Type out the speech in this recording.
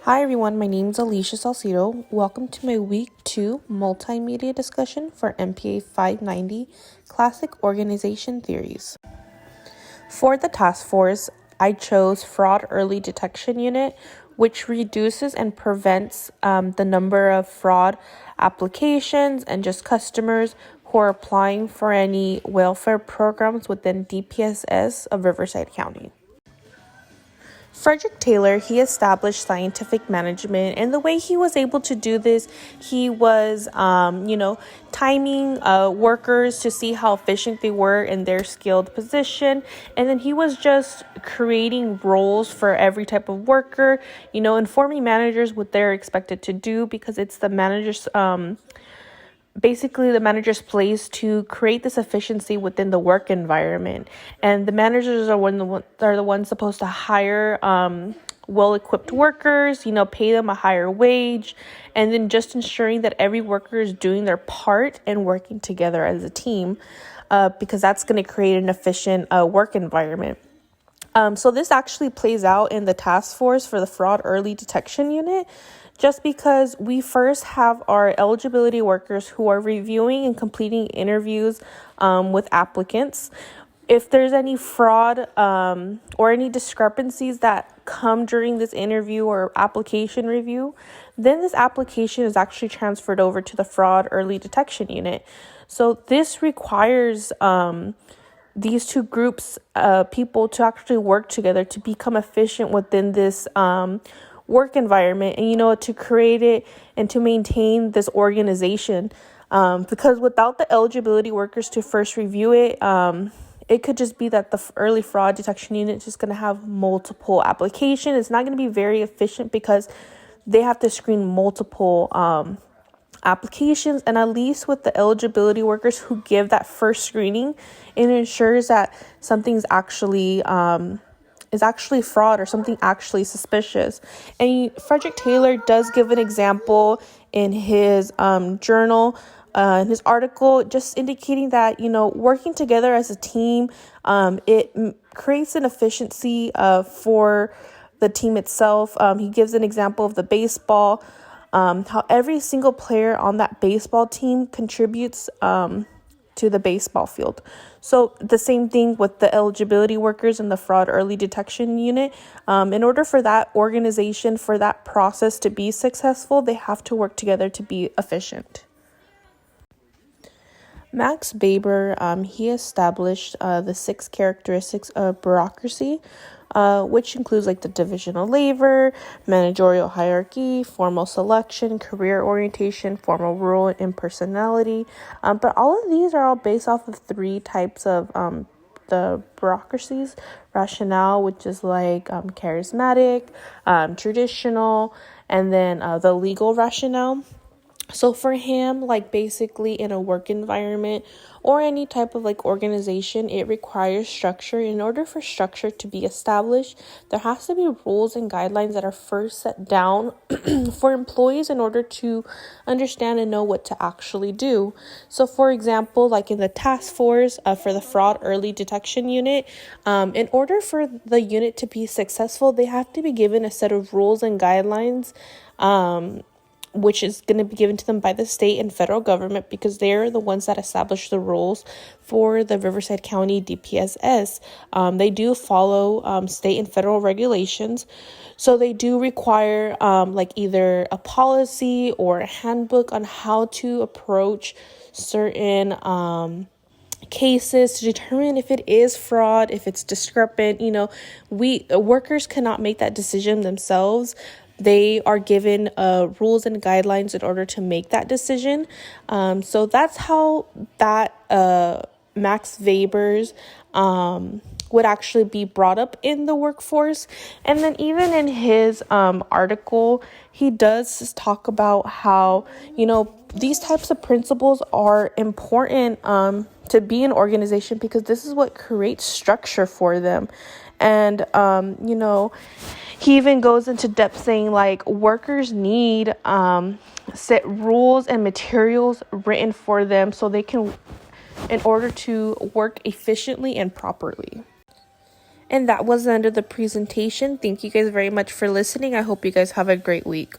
Hi everyone, my name is Alicia Salcido. Welcome to my week 2 multimedia discussion for MPA 590 Classic Organization Theories. For the task force, I chose Fraud Early Detection Unit, which reduces and prevents the number of fraud applications and just customers who are applying for any welfare programs within DPSS of Riverside County. Frederick Taylor, he established scientific management, and the way he was able to do this, he was, timing workers to see how efficient they were in their skilled position, and then he was just creating roles for every type of worker, informing managers what they're expected to do because it's the manager's basically the manager's place to create this efficiency within the work environment, and the managers are the ones supposed to hire well-equipped workers, pay them a higher wage, and then just ensuring that every worker is doing their part and working together as a team, because that's going to create an efficient work environment. So this actually plays out in the task force for the Fraud Early Detection Unit, just because we first have our eligibility workers who are reviewing and completing interviews with applicants. If there's any fraud or any discrepancies that come during this interview or application review, then this application is actually transferred over to the Fraud Early Detection Unit. So this requires these two groups of people to actually work together to become efficient within this work environment, and to create it and to maintain this organization, because without the eligibility workers to first review it, it could just be that the early fraud detection unit is just going to have multiple applications. It's not going to be very efficient because they have to screen multiple applications, and at least with the eligibility workers who give that first screening, it ensures that something's actually fraud or something actually suspicious. And Frederick Taylor does give an example in his journal, in his article, just indicating that, working together as a team, it creates an efficiency for the team itself. He gives an example of the baseball, how every single player on that baseball team contributes to the baseball field. So the same thing with the eligibility workers in the Fraud Early Detection Unit. In order for that organization, for that process to be successful, they have to work together to be efficient. Max Weber, he established the 6 characteristics of bureaucracy, which includes like the division of labor, managerial hierarchy, formal selection, career orientation, formal role, and personality. But all of these are all based off of 3 types of the bureaucracies: rationale, which is like charismatic, traditional, and then the legal rationale. So for him, like basically in a work environment or any type of like organization, it requires structure. In order for structure to be established, there has to be rules and guidelines that are first set down for employees in order to understand and know what to actually do. So for example, like in the task force for the Fraud Early Detection Unit, in order for the unit to be successful, they have to be given a set of rules and guidelines, which is going to be given to them by the state and federal government, because they're the ones that establish the rules for the Riverside County DPSS. They do follow state and federal regulations. So they do require like either a policy or a handbook on how to approach certain cases to determine if it is fraud, if it's discrepant. Workers cannot make that decision themselves. They are given rules and guidelines in order to make that decision. So that's how that Max Weber's would actually be brought up in the workforce. And then even in his article, he does talk about how, these types of principles are important to be an organization, because this is what creates structure for them. And, he even goes into depth saying like workers need set rules and materials written for them so they can, in order to work efficiently and properly. And that was the end of the presentation. Thank you guys very much for listening. I hope you guys have a great week.